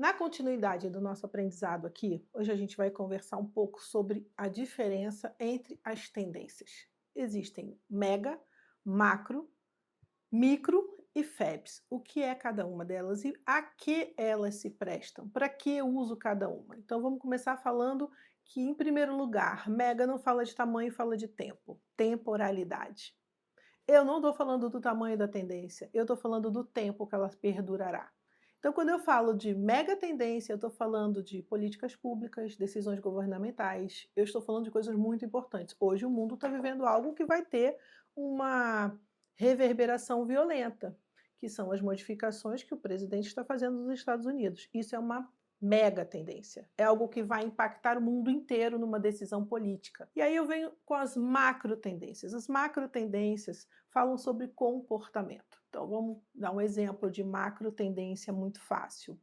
Na continuidade do nosso aprendizado aqui, hoje a gente vai conversar um pouco sobre a diferença entre as tendências. Existem mega, macro, micro e FEBs. O que é cada uma delas e a que elas se prestam? Para que eu uso cada uma? Então vamos começar falando que, em primeiro lugar, mega não fala de tamanho, fala de tempo, temporalidade. Eu não estou falando do tamanho da tendência, eu estou falando do tempo que ela perdurará. Então, quando eu falo de mega tendência, eu estou falando de políticas públicas, decisões governamentais, eu estou falando de coisas muito importantes. Hoje o mundo está vivendo algo que vai ter uma reverberação violenta, que são as modificações que o presidente está fazendo nos Estados Unidos. Isso é uma mega tendência. É algo que vai impactar o mundo inteiro numa decisão política. E aí eu venho com as macro tendências. As macro tendências falam sobre comportamento. Então vamos dar um exemplo de macro tendência muito fácil.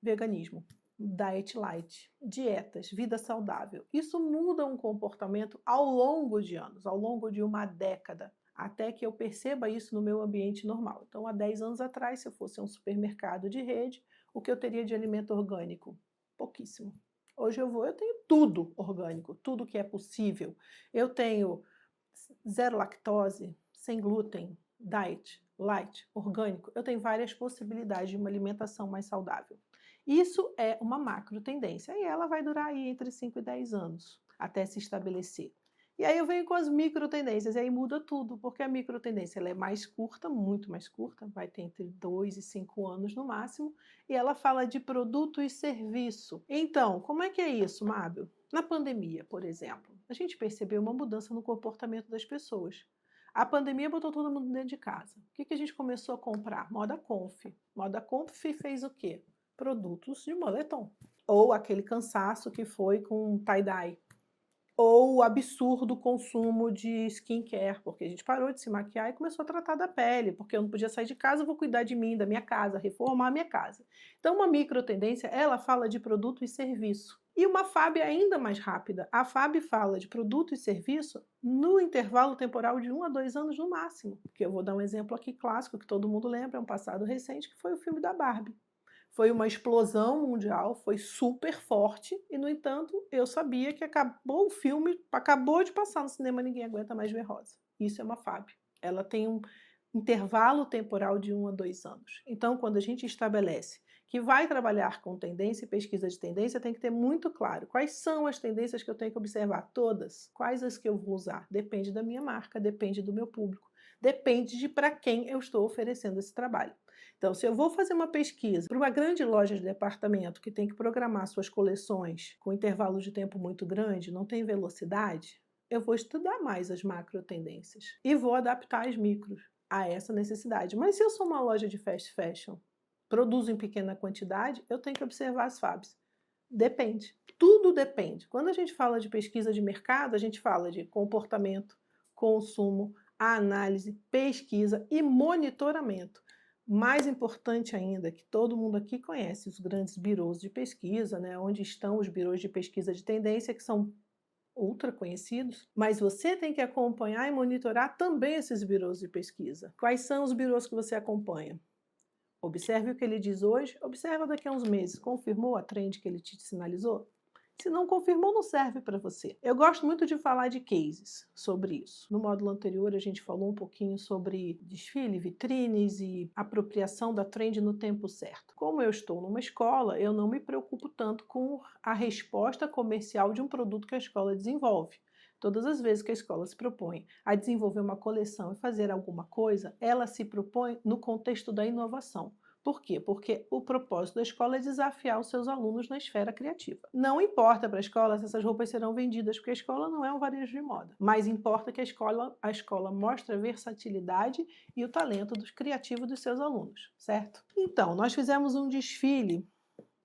Veganismo, diet light, dietas, vida saudável. Isso muda um comportamento ao longo de anos, ao longo de uma década, até que eu perceba isso no meu ambiente normal. Então, há 10 anos atrás, se eu fosse a um supermercado de rede, o que eu teria de alimento orgânico? Pouquíssimo. Hoje eu tenho tudo orgânico, tudo que é possível. Eu tenho zero lactose, sem glúten, diet, light, orgânico. Eu tenho várias possibilidades de uma alimentação mais saudável. Isso é uma macro tendência e ela vai durar aí entre 5 e 10 anos até se estabelecer. E aí eu venho com as micro tendências, e aí muda tudo, porque a micro tendência ela é mais curta, muito mais curta, vai ter entre 2 e 5 anos no máximo, e ela fala de produto e serviço. Então, como é que é isso, Mábio? Na pandemia, por exemplo, a gente percebeu uma mudança no comportamento das pessoas. A pandemia botou todo mundo dentro de casa. O que a gente começou a comprar? Moda Conf. Moda Conf fez o quê? Produtos de moletom. Ou aquele cansaço que foi com tie-dye. Ou o absurdo consumo de skincare, porque a gente parou de se maquiar e começou a tratar da pele, porque eu não podia sair de casa, eu vou cuidar de mim, da minha casa, reformar a minha casa. Então, uma micro tendência, ela fala de produto e serviço. E uma FAB ainda mais rápida. A FAB fala de produto e serviço no intervalo temporal de 1 a 2 anos no máximo. Que eu vou dar um exemplo aqui clássico, que todo mundo lembra, é um passado recente, que foi o filme da Barbie. Foi uma explosão mundial, foi super forte, e no entanto eu sabia que acabou o filme, acabou de passar no cinema, ninguém aguenta mais ver rosa. Isso é uma FAB. Ela tem um intervalo temporal de 1 a 2 anos. Então, quando a gente estabelece que vai trabalhar com tendência e pesquisa de tendência, tem que ter muito claro quais são as tendências que eu tenho que observar. Todas. Quais as que eu vou usar? Depende da minha marca, depende do meu público, depende de para quem eu estou oferecendo esse trabalho. Então, se eu vou fazer uma pesquisa para uma grande loja de departamento que tem que programar suas coleções com intervalos de tempo muito grande, não tem velocidade, eu vou estudar mais as macro tendências e vou adaptar as micros a essa necessidade. Mas se eu sou uma loja de fast fashion, produzo em pequena quantidade, eu tenho que observar as FABs. Depende. Tudo depende. Quando a gente fala de pesquisa de mercado, a gente fala de comportamento, consumo, análise, pesquisa e monitoramento. Mais importante ainda, que todo mundo aqui conhece os grandes birôs de pesquisa, né, onde estão os birôs de pesquisa de tendência, que são ultra conhecidos, mas você tem que acompanhar e monitorar também esses birôs de pesquisa. Quais são os birôs que você acompanha? Observe o que ele diz hoje, observa daqui a uns meses. Confirmou a trend que ele te sinalizou? Se não confirmou, não serve para você. Eu gosto muito de falar de cases sobre isso. No módulo anterior, a gente falou um pouquinho sobre desfile, vitrines e apropriação da trend no tempo certo. Como eu estou numa escola, eu não me preocupo tanto com a resposta comercial de um produto que a escola desenvolve. Todas as vezes que a escola se propõe a desenvolver uma coleção e fazer alguma coisa, ela se propõe no contexto da inovação. Por quê? Porque o propósito da escola é desafiar os seus alunos na esfera criativa. Não importa para a escola se essas roupas serão vendidas, porque a escola não é um varejo de moda. Mas importa que a escola mostre a versatilidade e o talento dos criativos dos seus alunos, certo? Então, nós fizemos um desfile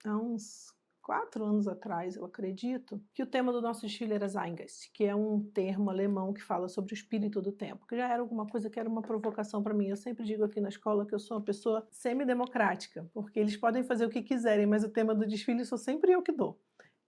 há uns 4 anos atrás, eu acredito, que o tema do nosso desfile era Zeitgeist, que é um termo alemão que fala sobre o espírito do tempo, que já era alguma coisa que era uma provocação para mim. Eu sempre digo aqui na escola que eu sou uma pessoa semidemocrática, porque eles podem fazer o que quiserem, mas o tema do desfile sou sempre eu que dou.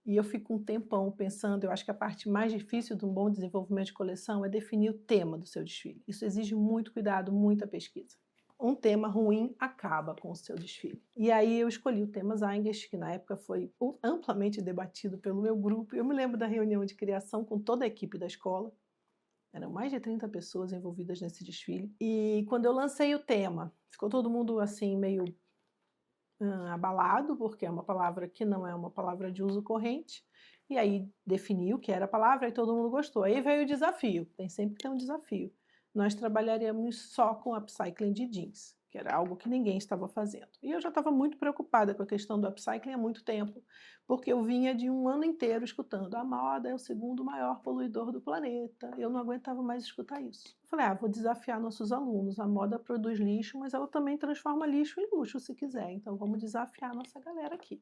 E eu fico um tempão pensando, eu acho que a parte mais difícil de um bom desenvolvimento de coleção é definir o tema do seu desfile. Isso exige muito cuidado, muita pesquisa. um tema ruim acaba com o seu desfile. E aí eu escolhi o tema Zeitgeist, que na época foi amplamente debatido pelo meu grupo. Eu me lembro da reunião de criação com toda a equipe da escola. Eram mais de 30 pessoas envolvidas nesse desfile. E quando eu lancei o tema, ficou todo mundo assim meio abalado, porque é uma palavra que não é uma palavra de uso corrente. E aí defini o que era a palavra e todo mundo gostou. Aí veio o desafio, tem sempre que ter um desafio. Nós trabalharíamos só com upcycling de jeans, que era algo que ninguém estava fazendo. E eu já estava muito preocupada com a questão do upcycling há muito tempo, porque eu vinha de um ano inteiro escutando a moda é o segundo maior poluidor do planeta. Eu não aguentava mais escutar isso. Eu falei, vou desafiar nossos alunos. A moda produz lixo, mas ela também transforma lixo em luxo, se quiser. Então vamos desafiar a nossa galera aqui.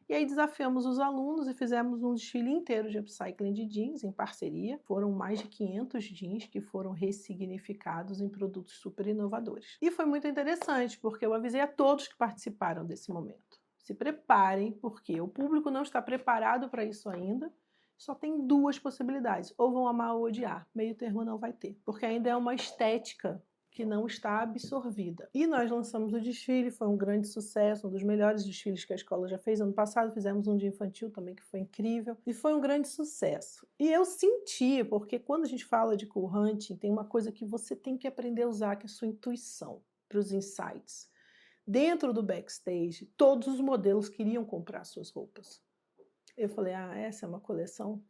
E aí desafiamos os alunos e fizemos um desfile inteiro de upcycling de jeans em parceria. Foram mais de 500 jeans que foram ressignificados em produtos super inovadores. E foi muito interessante, porque eu avisei a todos que participaram desse momento. Se preparem, porque o público não está preparado para isso ainda. Só tem duas possibilidades, ou vão amar ou odiar. Meio termo não vai ter, porque ainda é uma estética que não está absorvida. E nós lançamos o desfile, foi um grande sucesso, um dos melhores desfiles que a escola já fez. Ano passado fizemos um de infantil também, que foi incrível, e foi um grande sucesso. E eu senti, porque quando a gente fala de cool hunting, tem uma coisa que você tem que aprender a usar, que é a sua intuição, para os insights. Dentro do backstage, todos os modelos queriam comprar suas roupas. Eu falei, essa é uma coleção,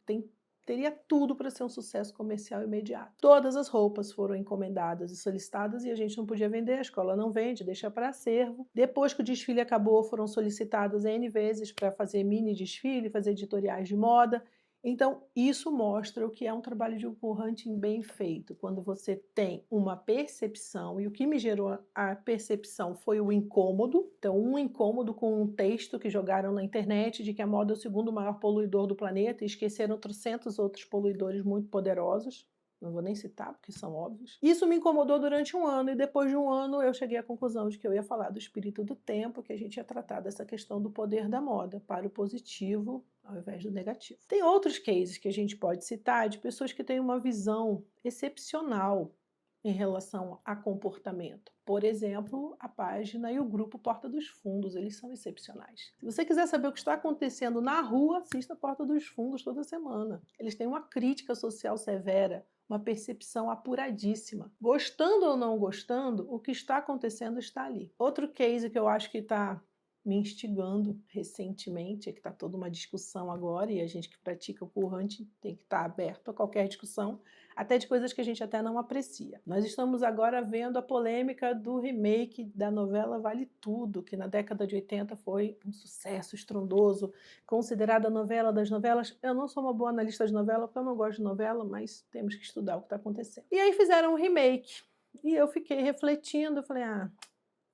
teria tudo para ser um sucesso comercial imediato. Todas as roupas foram encomendadas e solicitadas e a gente não podia vender, a escola não vende, deixa para acervo. Depois que o desfile acabou, foram solicitadas N vezes para fazer mini desfile, fazer editoriais de moda. Então, isso mostra o que é um trabalho de cool hunting bem feito, quando você tem uma percepção, e o que me gerou a percepção foi o incômodo. Então, um incômodo com um texto que jogaram na internet de que a moda é o segundo maior poluidor do planeta e esqueceram trocentos outros poluidores muito poderosos. Não vou nem citar, porque são óbvios. Isso me incomodou durante um ano, e depois de um ano eu cheguei à conclusão de que eu ia falar do espírito do tempo, que a gente ia tratar dessa questão do poder da moda para o positivo ao invés do negativo. Tem outros cases que a gente pode citar de pessoas que têm uma visão excepcional em relação a comportamento. Por exemplo, a página e o grupo Porta dos Fundos, eles são excepcionais. Se você quiser saber o que está acontecendo na rua, assista a Porta dos Fundos toda semana. Eles têm uma crítica social severa, uma percepção apuradíssima. Gostando ou não gostando, o que está acontecendo está ali. Outro case que eu acho que está me instigando recentemente, é que está toda uma discussão agora, e a gente que pratica o cool hunting tem que estar aberto a qualquer discussão, até de coisas que a gente até não aprecia. Nós estamos agora vendo a polêmica do remake da novela Vale Tudo, que na década de 80 foi um sucesso estrondoso, considerada a novela das novelas. Eu não sou uma boa analista de novela, porque eu não gosto de novela, mas temos que estudar o que está acontecendo. E aí fizeram um remake, e eu fiquei refletindo, eu falei,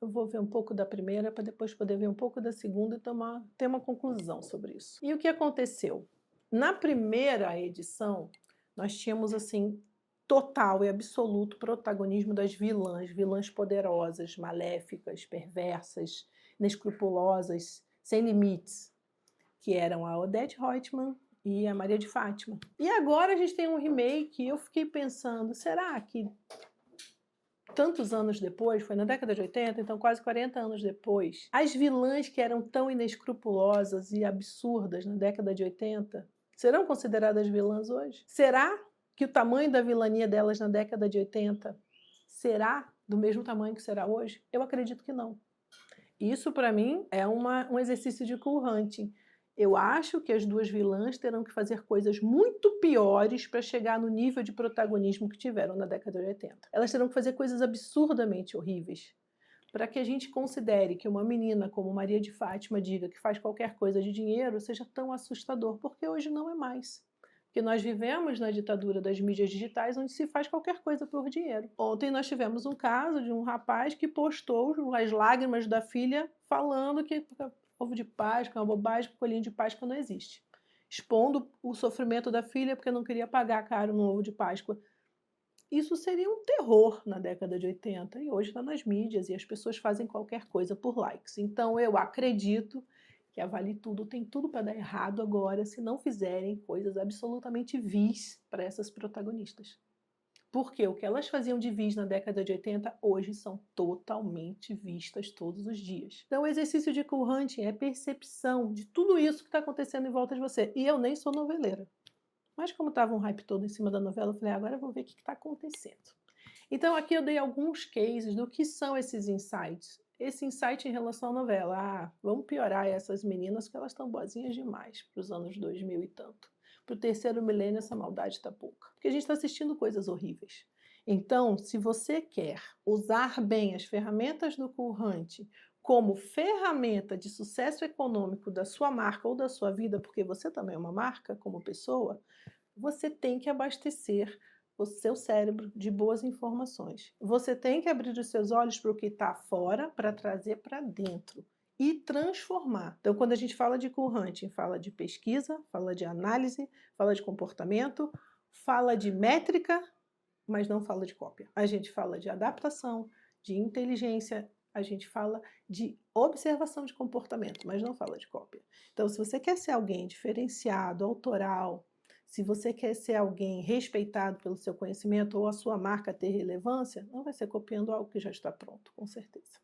eu vou ver um pouco da primeira para depois poder ver um pouco da segunda e ter uma conclusão sobre isso. E o que aconteceu? Na primeira edição, nós tínhamos, assim, total e absoluto protagonismo das vilãs poderosas, maléficas, perversas, inescrupulosas, sem limites, que eram a Odete Roitman e a Maria de Fátima. E agora a gente tem um remake e eu fiquei pensando, será que tantos anos depois, foi na década de 80, então quase 40 anos depois, as vilãs que eram tão inescrupulosas e absurdas na década de 80 serão consideradas vilãs hoje? Será que o tamanho da vilania delas na década de 80 será do mesmo tamanho que será hoje? Eu acredito que não. Isso, para mim, é um exercício de cool hunting. Eu acho que as duas vilãs terão que fazer coisas muito piores para chegar no nível de protagonismo que tiveram na década de 80. Elas terão que fazer coisas absurdamente horríveis para que a gente considere que uma menina como Maria de Fátima diga que faz qualquer coisa de dinheiro seja tão assustador, porque hoje não é mais. Porque nós vivemos na ditadura das mídias digitais, onde se faz qualquer coisa por dinheiro. Ontem nós tivemos um caso de um rapaz que postou as lágrimas da filha falando que ovo de Páscoa é uma bobagem, coelhinho de Páscoa não existe. Expondo o sofrimento da filha porque não queria pagar caro no ovo de Páscoa. Isso seria um terror na década de 80 e hoje está nas mídias e as pessoas fazem qualquer coisa por likes. Então eu acredito que a Vale Tudo tem tudo para dar errado agora se não fizerem coisas absolutamente vis para essas protagonistas. Porque o que elas faziam de vis na década de 80, hoje são totalmente vistas todos os dias. Então, o exercício de cool hunting é percepção de tudo isso que está acontecendo em volta de você. E eu nem sou noveleira. Mas como estava um hype todo em cima da novela, eu falei, agora eu vou ver o que está acontecendo. Então, aqui eu dei alguns cases do que são esses insights. Esse insight em relação à novela. Ah, vamos piorar essas meninas, porque elas estão boazinhas demais para os anos 2000 e tanto. Para o terceiro milênio, essa maldade está pouca. Porque a gente está assistindo coisas horríveis. Então, se você quer usar bem as ferramentas do Cool Hunt como ferramenta de sucesso econômico da sua marca ou da sua vida, porque você também é uma marca como pessoa, você tem que abastecer o seu cérebro de boas informações. Você tem que abrir os seus olhos para o que está fora, para trazer para dentro e transformar. Então, quando a gente fala de Cool Hunting, fala de pesquisa, fala de análise, fala de comportamento, fala de métrica, mas não fala de cópia. A gente fala de adaptação, de inteligência, a gente fala de observação de comportamento, mas não fala de cópia. Então, se você quer ser alguém diferenciado, autoral, se você quer ser alguém respeitado pelo seu conhecimento ou a sua marca ter relevância, não vai ser copiando algo que já está pronto, com certeza.